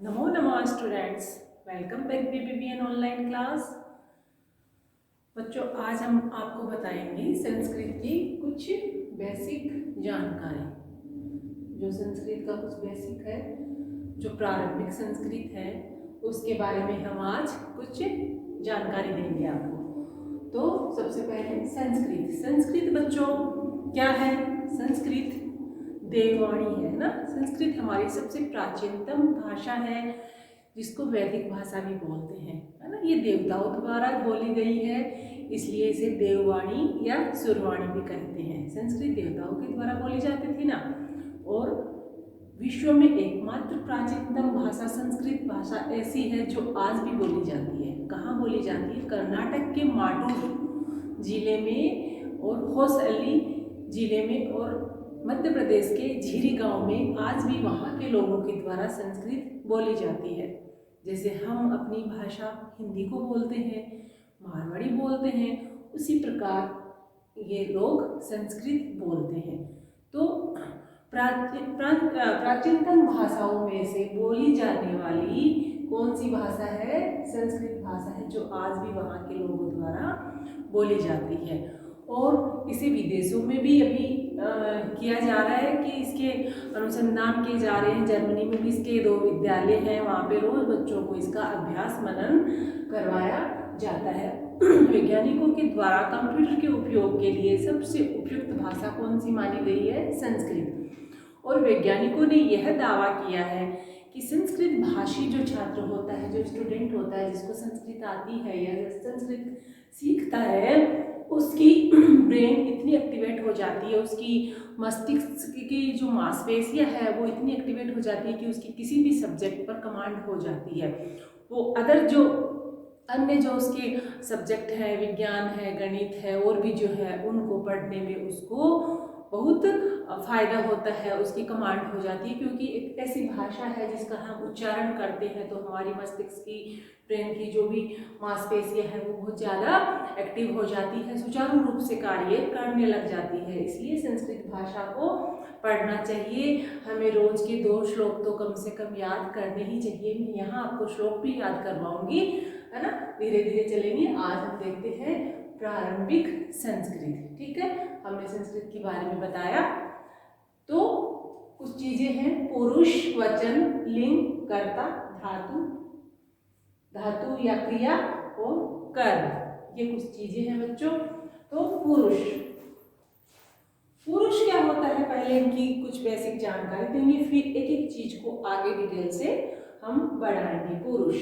नमो नमः students, welcome back BBBN online class. बच्चों, आज हम आपको बताएंगे संस्कृत की कुछ बेसिक जानकारी। जो संस्कृत का कुछ बेसिक है, जो प्रारंभिक संस्कृत है, उसके बारे में हम आज कुछ जानकारी देंगे आपको। तो सबसे पहले संस्कृत। संस्कृत बच्चों क्या है? संस्कृत देववाणी है ना। संस्कृत हमारी सबसे प्राचीनतम भाषा है, जिसको वैदिक भाषा भी बोलते हैं, है ना। ये देवताओं द्वारा बोली गई है, इसलिए इसे देववाणी या सुरवाणी भी कहते हैं। संस्कृत देवताओं के द्वारा बोली जाती थी ना। और विश्व में एकमात्र प्राचीनतम भाषा संस्कृत भाषा ऐसी है जो आज भी बोली जाती है। कहाँ बोली जाती है? कर्नाटक के माटूर जिले में और होसअली जिले में, और मध्य प्रदेश के झीरी गांव में आज भी वहाँ के लोगों के द्वारा संस्कृत बोली जाती है। जैसे हम अपनी भाषा हिंदी को बोलते हैं, मारवाड़ी बोलते हैं, उसी प्रकार ये लोग संस्कृत बोलते हैं। तो प्राचीनतम भाषाओं में से बोली जाने वाली कौन सी भाषा है? संस्कृत भाषा है, जो आज भी वहाँ के लोगों द्वारा बोली जाती है। और इसे विदेशों में भी अभी किया जा रहा है कि इसके अनुसंधान किए जा रहे हैं। जर्मनी में भी इसके 2 विद्यालय हैं, वहाँ पे रोज बच्चों को इसका अभ्यास मनन करवाया जाता है। वैज्ञानिकों के द्वारा कंप्यूटर के उपयोग के लिए सबसे उपयुक्त भाषा कौन सी मानी गई है? संस्कृत। और वैज्ञानिकों ने यह दावा किया है कि संस्कृत भाषी जो छात्र होता है, जो स्टूडेंट होता है, जिसको संस्कृत आती है या संस्कृत सीखता है, उसकी ब्रेन इतनी एक्टिवेट हो जाती है, उसकी मस्तिष्क की जो मांसपेशियां है वो इतनी एक्टिवेट हो जाती है कि उसकी किसी भी सब्जेक्ट पर कमांड हो जाती है। वो अन्य जो उसके सब्जेक्ट है, विज्ञान है, गणित है, और भी जो है उनको पढ़ने में उसको बहुत फायदा होता है, उसकी कमांड हो जाती है। क्योंकि एक ऐसी भाषा है जिसका हम उच्चारण करते हैं तो हमारी मस्तिष्क की, ब्रेन की जो भी मांसपेशियां है वो बहुत ज़्यादा एक्टिव हो जाती है, सुचारू रूप से कार्य करने लग जाती है। इसलिए संस्कृत भाषा को पढ़ना चाहिए। हमें रोज के 2 श्लोक तो कम से कम याद करने ही चाहिए। मैं यहाँ आपको श्लोक भी याद करवाऊंगी, है ना। धीरे धीरे चलेंगे। आज हम देखते हैं प्रारंभिक संस्कृत। ठीक है, हमने संस्कृत के बारे में बताया। तो कुछ चीजें हैं: पुरुष, वचन, लिंग, कर्ता, धातु, धातु या क्रिया, और कर्म। ये कुछ चीजें हैं बच्चों। तो पुरुष, पुरुष क्या होता है, पहले इनकी कुछ बेसिक जानकारी देंगे, फिर एक एक चीज को आगे डिटेल से हम बढ़ाएंगे। पुरुष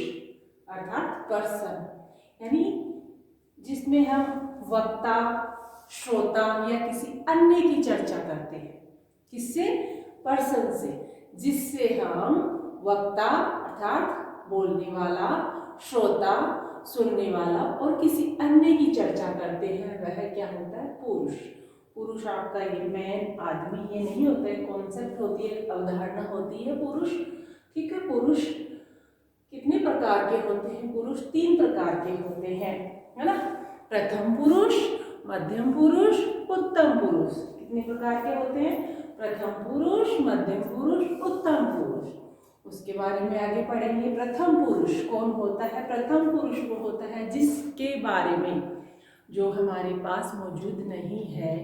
अर्थात पर्सन, यानी जिसमें हम वक्ता, श्रोता या किसी अन्य की चर्चा करते हैं। किससे? पर्सन से, जिससे हम वक्ता अर्थात बोलने वाला, श्रोता सुनने वाला, और किसी अन्य की चर्चा करते हैं, वह क्या होता है? पुरुष। पुरुष आपका ये मैन, आदमी, ये नहीं होता है, कॉन्सेप्ट होती है, अवधारणा होती है पुरुष। ठीक है। पुरुष कितने प्रकार के होते हैं? पुरुष 3 प्रकार के होते हैं, है ना। प्रथम पुरुष, मध्यम पुरुष, उत्तम पुरुष। कितने प्रकार के होते हैं? प्रथम पुरुष, मध्यम पुरुष, उत्तम पुरुष। उसके बारे में आगे पढ़ेंगे। प्रथम पुरुष कौन होता है? प्रथम पुरुष वो होता है जिसके बारे में, जो हमारे पास मौजूद नहीं है,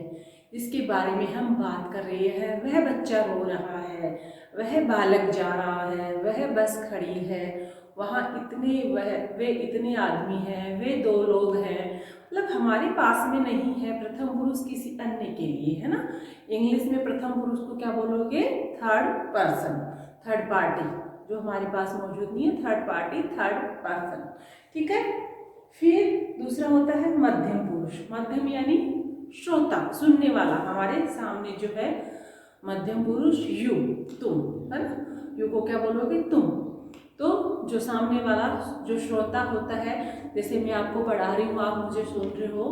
जिसके बारे में हम बात कर रहे हैं। वह बच्चा रो रहा है, वह बालक जा रहा है, वह बस खड़ी है, वहाँ वे इतने आदमी हैं, वे 2 लोग हैं, मतलब हमारे पास में नहीं है। प्रथम पुरुष किसी अन्य के लिए, है ना। इंग्लिश में प्रथम पुरुष को क्या बोलोगे? Third person, third party. जो हमारे पास मौजूद नहीं है, थर्ड पार्टी, थर्ड पर्सन। ठीक है। फिर दूसरा होता है मध्यम पुरुष। मध्यम यानी श्रोता, सुनने वाला। हमारे सामने जो है मध्यम पुरुष, यू, तुम, है ना। यू को क्या बोलोगे? तुम। तो जो सामने वाला, जो श्रोता होता है, जैसे मैं आपको पढ़ा रही हूँ, आप मुझे सुन रहे हो,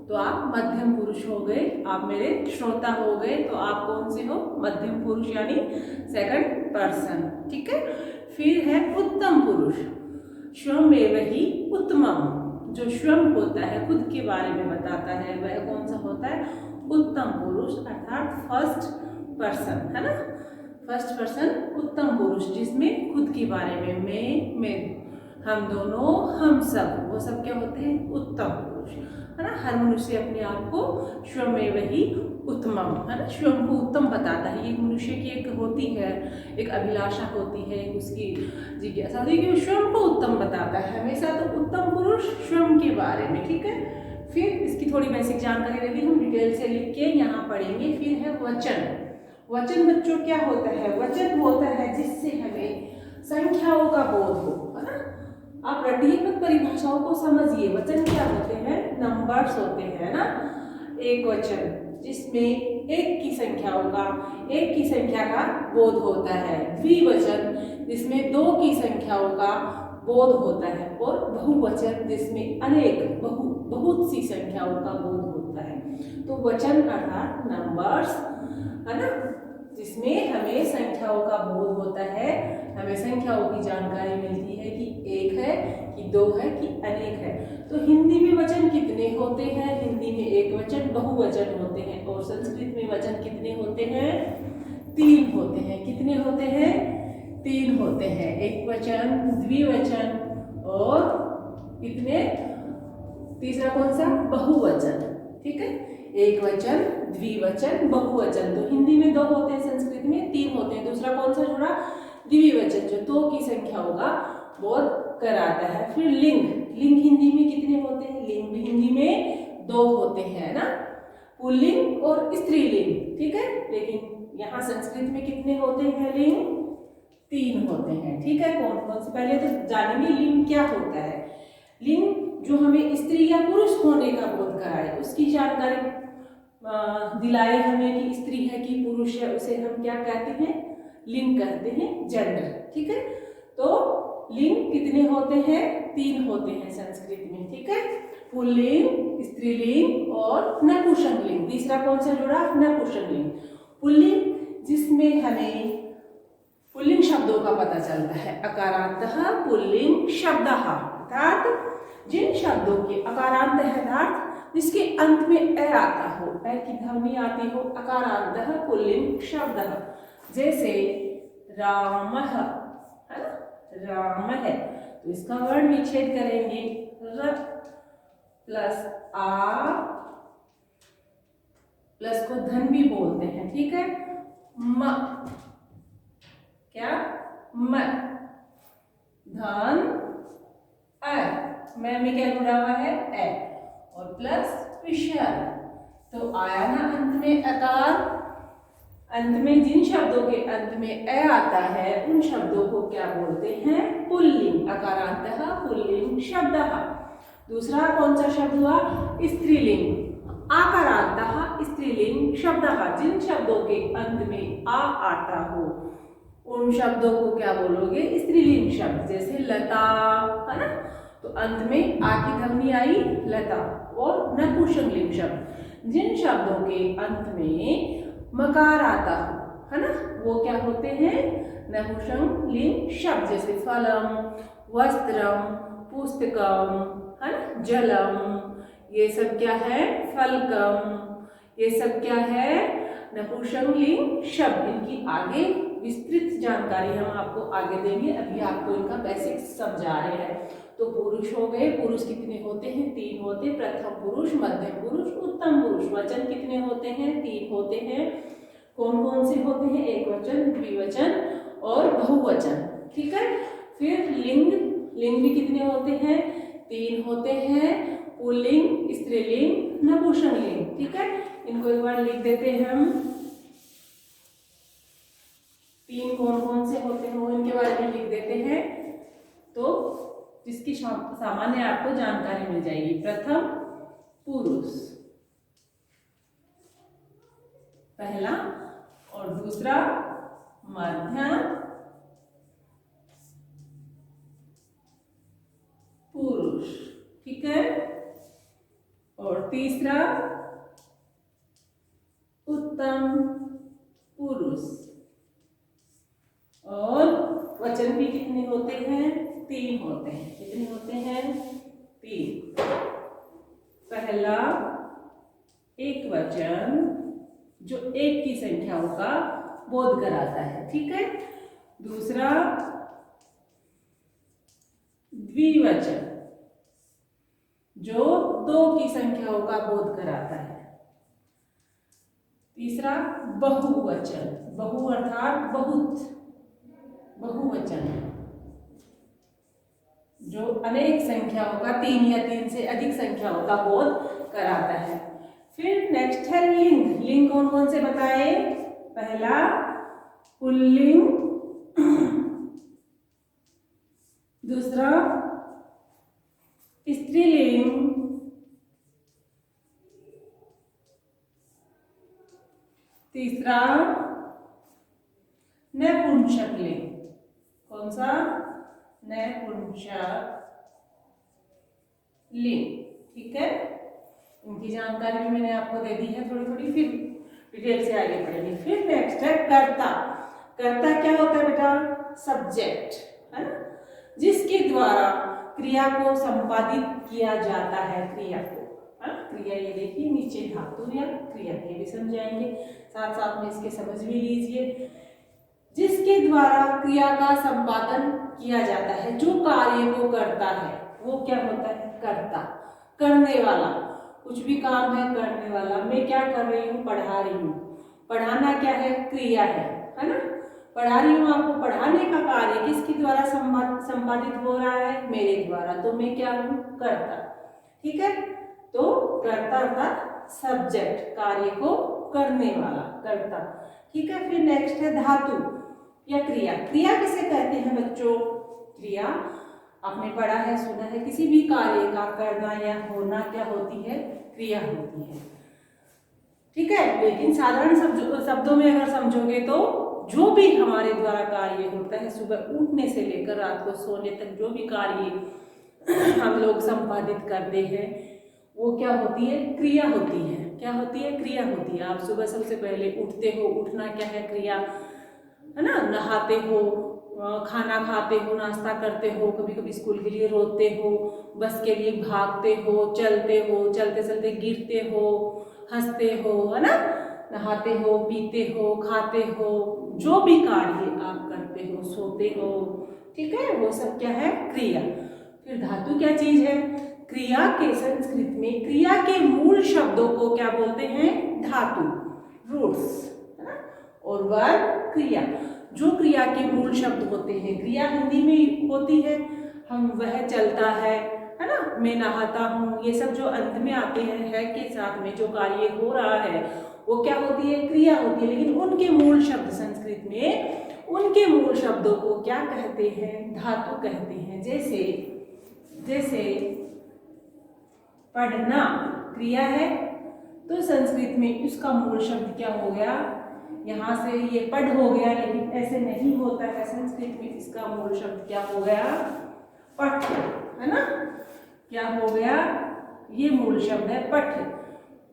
तो आप मध्यम पुरुष हो गए, आप मेरे श्रोता हो गए, तो आप कौन से हो? मध्यम पुरुष यानी सेकंड पर्सन। ठीक है। फिर है उत्तम पुरुष। स्वयमेव ही उत्तमम। जो स्वयं होता है, खुद के बारे में बताता है, वह कौन सा होता है? उत्तम पुरुष अर्थात फर्स्ट पर्सन, है ना। फर्स्ट पर्सन उत्तम पुरुष, जिसमें खुद के बारे में मैं, हम दोनों, हम सब, वो सब क्या होते हैं? उत्तम पुरुष, है ना। हर मनुष्य अपने आप को स्वयं वही उत्तमम, है ना, स्वयं को उत्तम बताता है। ये मनुष्य की एक होती है, एक अभिलाषा होती है, उसकी जिज्ञासा होती है कि वो स्वयं को उत्तम बताता है हमेशा। तो उत्तम पुरुष स्वयं के बारे में, ठीक है। फिर इसकी थोड़ी बेसिक जानकारी रहेगी, हम डिटेल से लिख के यहाँ पढ़ेंगे। फिर है वचन। वचन बच्चों क्या होता है? वचन होता है जिससे हमें संख्याओं का बोध हो, है ना। आप रटिए मत, परिभाषाओं को समझिए। वचन क्या होते हैं? नंबर्स होते हैं ना। एक वचन जिसमें एक की संख्या का बोध होता है। द्विवचन जिसमें दो की संख्याओं का बोध होता है। और बहुवचन जिसमें अनेक, बहुत सी संख्याओं का बोध होता है। तो वचन अर्थात नंबर्स, है ना, जिसमें हमें संख्याओं का बोध होता है, हमें संख्याओं की जानकारी मिलती है कि एक है, कि दो है, कि अनेक है। तो हिंदी में वचन कितने होते हैं? हिंदी में एक वचन, बहुवचन होते हैं। और संस्कृत में वचन कितने होते हैं? 3 होते हैं। कितने होते हैं? 3 होते हैं। एक वचन, द्विवचन और कितने? तीसरा कौन सा? बहुवचन, ठीक है। एक वचन, द्विवचन, बहुवचन। तो हिंदी में 2 होते हैं, संस्कृत में 3 होते हैं। दूसरा कौन सा जुड़ा? द्विवचन, जो 2 की संख्याओं का बोध कराता है। फिर लिंग। लिंग हिंदी में कितने होते हैं? लिंग भी हिंदी में 2 होते हैं ना, पुल्लिंग और स्त्रीलिंग, ठीक है। लेकिन यहाँ संस्कृत में कितने होते हैं लिंग? 3 होते हैं, ठीक है। कौन कौन से? पहले तो जानेंगे लिंग क्या होता है। लिंग जो हमें स्त्री या पुरुष होने का बोध कराए, उसकी जानकारी दिलाए हमें कि स्त्री है कि पुरुष है, उसे हम क्या कहते हैं? लिंग कहते हैं, जेंडर, ठीक है। तो लिंग कितने होते हैं? 3 होते हैं संस्कृत में, ठीक है। पुल्लिंग, स्त्रीलिंग और नपुंसकलिंग। तीसरा कौन सा जुड़ा? नपुंसकलिंग। पुल्लिंग जिसमें हमें पुल्लिंग शब्दों का पता चलता है। अकारांतः पुल्लिंग शब्दः, अर्थात जिन शब्दों के अकारांत है, अर्थात जिसके अंत में ए आता हो, ए की ध्वनि आती हो, अकारांतः पुल्लिंग शब्दः। जैसे रामः, है ना, राम है, तो इसका वर्ण विच्छेद करेंगे, र प्लस आ प्लस को धन भी बोलते हैं, ठीक है। म, क्या? म, धन अ, में क्या जुड़ा हुआ है? ए, और प्लस विसर्ग। तो आया ना अंत में अकार। अंत में जिन शब्दों के अंत में ए आता है, उन शब्दों को क्या बोलते हैं? पुल्लिंग। अकारांतः पुल्लिंग शब्दः। दूसरा कौन सा शब्द हुआ? स्त्रीलिंग। आकारांतः स्त्रीलिंग शब्दः। जिन शब्दों के अंत में आ आता हो, उन शब्दों को क्या बोलोगे? स्त्रीलिंग शब्द। जैसे लता, है ना, तो अंत में आ की ध्वनि आई, लता। और नपुंसकलिंग शब्द, जिन शब्दों के अंत में मकार आता हो, है ना, वो क्या होते हैं? नपुंसकलिंग शब्द। जैसे फलम, वस्त्रम, पुस्तकम, है ना, जलम, ये सब क्या है? फलकम, ये सब क्या है? नपुंसकलिंग शब्द। इनकी आगे विस्तृत जानकारी हम आपको आगे देंगे, अभी आपको इनका बेसिक समझा रहे हैं। तो पुरुष हो गए। पुरुष कितने होते हैं? 3 होते हैं। प्रथम पुरुष, मध्यम पुरुष, उत्तम पुरुष। वचन कितने होते हैं? 3 होते हैं। कौन कौन से होते हैं? एक वचन, द्विवचन और बहुवचन, ठीक है। फिर लिंग। लिंग भी कितने होते हैं? 3 होते हैं। पुल्लिंग, स्त्रीलिंग, नपुंसकलिंग, ठीक है। इनको एक बार लिख देते हैं हम। 3 कौन कौन से होते हैं वो इनके बारे में लिख देते हैं, तो जिसकी सामान्य आपको जानकारी मिल जाएगी। प्रथम पुरुष, पहला, और दूसरा मध्यम पुरुष, ठीक है। और तीसरा उत्तम पुरुष। और वचन भी कितने होते हैं? 3 होते हैं। कितने होते हैं? 3। पहला एक वचन जो एक की संख्याओं का बोध कराता है। ठीक है। दूसरा द्विवचन, जो दो की संख्याओं का बोध कराता है। तीसरा बहुवचन, बहु अर्थात बहुत, बहुवचन जो अनेक संख्याओं का, 3 या 3 से अधिक संख्याओं का बोध कराता है। फिर नेक्स्ट है लिंग। लिंग कौन कौन से बताए? पहला पुल्लिंग, दूसरा स्त्रीलिंग, तीसरा नपुंसक लिंग। कौन सा? नपुंसक लिंग। ठीक है। इनकी जानकारी भी मैंने आपको दे दी है थोड़ी थोड़ी, फिर डिटेल से आगे पढ़ेंगे। फिर नेक्स्ट है कर्ता। कर्ता क्या होता है बेटा? सब्जेक्ट, है ना, जिसके द्वारा क्रिया को संपादित किया जाता है। क्रिया को, क्रिया ये देखिए नीचे धातु या क्रिया, ये भी समझाएंगे, साथ साथ में इसके समझ भी लीजिए। जिसके द्वारा क्रिया का संपादन किया जाता है, जो कार्य को करता है, वो क्या होता है? कर्ता, करने वाला। कुछ भी काम है करने वाला। मैं क्या कर रही हूँ? पढ़ा रही हूँ। पढ़ाना क्या है? क्रिया है ना। पढ़ा रही हूँ आपको, पढ़ाने का कार्य किसके द्वारा संपादित हो रहा है? मेरे द्वारा। तो मैं क्या हूँ? कर्ता। ठीक है। तो कर्ता अर्थात सब्जेक्ट, कार्य को करने वाला, कर्ता। ठीक है। फिर नेक्स्ट है धातु या क्रिया। क्रिया किसे कहते हैं बच्चों? क्रिया आपने पढ़ा है, सुना है, किसी भी कार्य का करना या होना क्या होती है? क्रिया होती है। ठीक है। लेकिन साधारण शब्दों में अगर समझोगे तो जो भी हमारे द्वारा कार्य होता है, सुबह उठने से लेकर रात को सोने तक जो भी कार्य हम लोग संपादित करते हैं, वो क्या होती है? क्रिया होती है। क्या होती है? क्रिया होती है। आप सुबह सबसे पहले उठते हो, उठना क्या है? क्रिया है ना। नहाते हो, खाना खाते हो, नाश्ता करते हो, कभी कभी स्कूल के लिए रोते हो, बस के लिए भागते हो, चलते हो, चलते चलते गिरते हो, हंसते हो, है ना, नहाते हो, पीते हो, खाते हो, जो भी कार्य आप करते हो, सोते हो। ठीक है। वो सब क्या है? क्रिया। फिर धातु क्या चीज है? क्रिया के संस्कृत में क्रिया के मूल शब्दों को क्या बोलते हैं? धातु, रूट्स, है ना। और वर्ब क्रिया, जो क्रिया के मूल शब्द होते हैं। क्रिया हिंदी में होती है हम, वह चलता है ना, मैं नहाता हूँ, ये सब जो अंत में आते हैं है के साथ में जो कार्य हो रहा है वो क्या होती है? क्रिया होती है। लेकिन उनके मूल शब्द संस्कृत में, उनके मूल शब्दों को क्या कहते हैं? धातु कहते हैं। जैसे जैसे पढ़ना क्रिया है, तो संस्कृत में उसका मूल शब्द क्या हो गया? यहाँ से ये पढ़ हो गया, लेकिन ऐसे नहीं होता है। संस्कृत में इसका मूल शब्द क्या हो गया? पठ, है ना। क्या हो गया? ये मूल शब्द है पठ।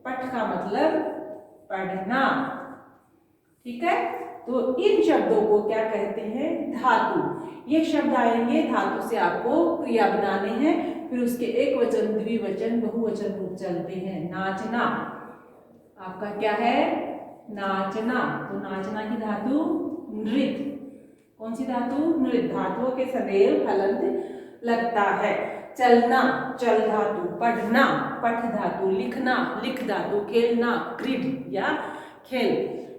पठ का मतलब पढ़ना। ठीक है। तो इन शब्दों को क्या कहते हैं? धातु। ये शब्द आएंगे, धातु से आपको क्रिया बनाने हैं, फिर उसके एक वचन, द्विवचन, बहुवचन रूप चलते हैं। नाचना आपका क्या है? नाचना। तो नाचना की धातु नृत। कौन सी धातु? नृत। धातुओं के सदैव हलंत लगता है। चलना, चल धातु। पढ़ना, पठ धातु। लिखना, लिख धातु। खेलना, क्रीड या खेल।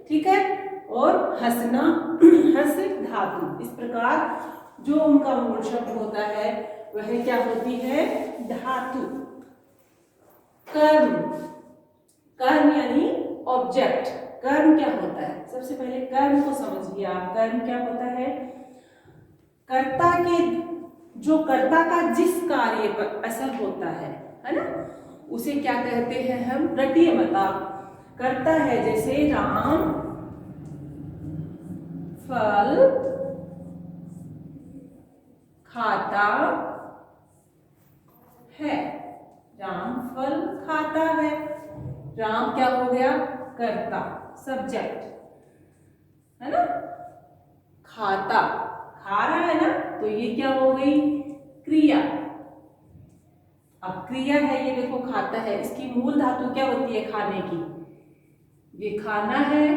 ठीक है। और हंसना, हंस धातु। इस प्रकार जो उनका मूल शब्द होता है वह क्या होती है? धातु। कर्म, कर्म यानी ऑब्जेक्ट। कर्म क्या होता है? सबसे पहले कर्म को समझिए आप। कर्म क्या होता है? कर्ता के, जो कर्ता का जिस कार्य पर असर होता है ना, उसे क्या कहते हैं हम? प्रतीयमता। कर्ता है जैसे राम फल खाता है। राम फल खाता है। राम क्या हो गया? कर्ता, सब्जेक्ट, है ना। खाता, खा रहा है ना, तो ये क्या हो गई? क्रिया। अब क्रिया है, ये देखो खाता है, इसकी मूल धातु क्या होती है? खाने की। ये खाना है,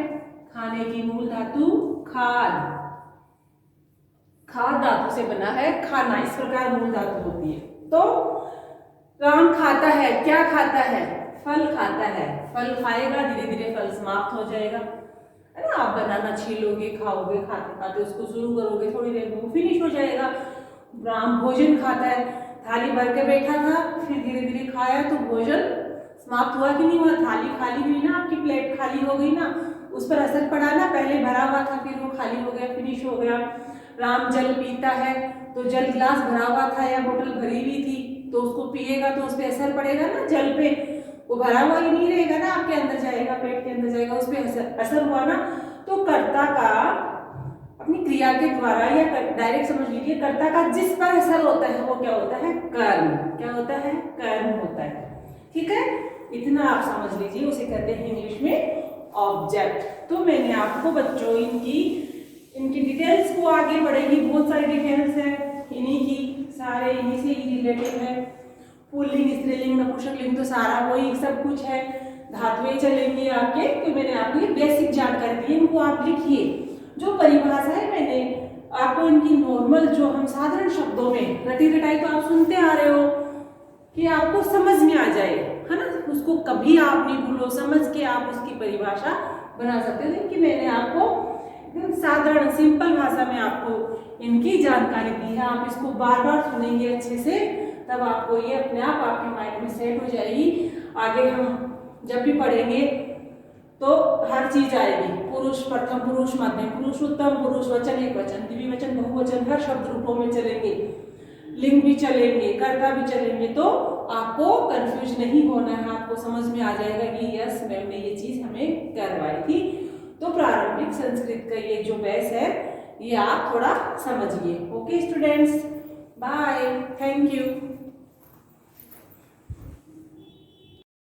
खाने की मूल धातु खाद, खाद धातु से बना है खाना, इस प्रकार मूल धातु होती है। तो राम खाता है, क्या खाता है? फल खाता है। फल खाएगा, धीरे धीरे फल समाप्त हो जाएगा, है ना। आप बनाना छीलोगे, खाओगे, खाते खाते उसको शुरू करोगे, थोड़ी देर में वो फिनिश हो जाएगा। राम भोजन खाता है, थाली भर के बैठा था, फिर धीरे धीरे खाया तो भोजन समाप्त हुआ कि नहीं हुआ? थाली खाली हुई ना, आपकी प्लेट खाली हो गई ना, उस पर असर पड़ा ना। पहले भरा हुआ था, फिर वो खाली हो गया, फिनिश हो गया। राम जल पीता है, तो जल गिलास भरा हुआ था या बोतल भरी हुई थी, तो उसको पिएगा तो उस पर असर पड़ेगा ना, जल पे। वो भरा हुआ ही नहीं रहेगा ना, आपके अंदर जाएगा, पेट के अंदर जाएगा, उस पर असर हुआ ना। तो कर्ता का अपनी क्रिया के द्वारा, या डायरेक्ट समझ लीजिए, कर्ता का जिस पर असर होता है वो क्या होता है? कर्म। क्या होता है? कर्म होता है। ठीक है, इतना आप समझ लीजिए, उसे कहते हैं इंग्लिश में ऑब्जेक्ट। तो मैंने आपको बच्चों इनकी डिटेल्स को आगे बढ़ेगी, बहुत सारी डिटेल्स है इन्हीं की, सारे इन्हीं से ही रिलेटेड है। पुल्लिंग, स्त्रीलिंग, नपुंसक लिंग तो सारा वही सब कुछ है। धातुएं चलेंगी आपके, तो मैंने आपको ये बेसिक जानकारी दी, इनको आप लिखिए। जो परिभाषा है मैंने आपको इनकी नॉर्मल, जो हम साधारण शब्दों में, रटी रटाई तो आप सुनते आ रहे हो, कि आपको समझ में आ जाए, है ना। उसको कभी आप नहीं भूलो, समझ के आप उसकी परिभाषा बना सकते हो। कि मैंने आपको एकदम साधारण सिंपल भाषा में आपको इनकी जानकारी दी है। आप इसको बार बार सुनेंगे अच्छे से, तब आपको ये अपने आप आपके माइंड में सेट हो जाएगी। आगे हम जब भी पढ़ेंगे तो हर चीज आएगी। पुरुष, प्रथम पुरुष, मध्यम पुरुष, उत्तम पुरुष, वचन, एक वचन, द्विवचन, बहुवचन, हर शब्द रूपों में चलेंगे। लिंग भी चलेंगे, कर्ता भी चलेंगे। तो आपको कंफ्यूज नहीं होना है, आपको समझ में आ जाएगा कि यस, मैम ने ये चीज हमें करवाई थी। तो प्रारंभिक संस्कृत का ये जो बेस है, ये आप थोड़ा समझिए। Okay students, bye, thank you.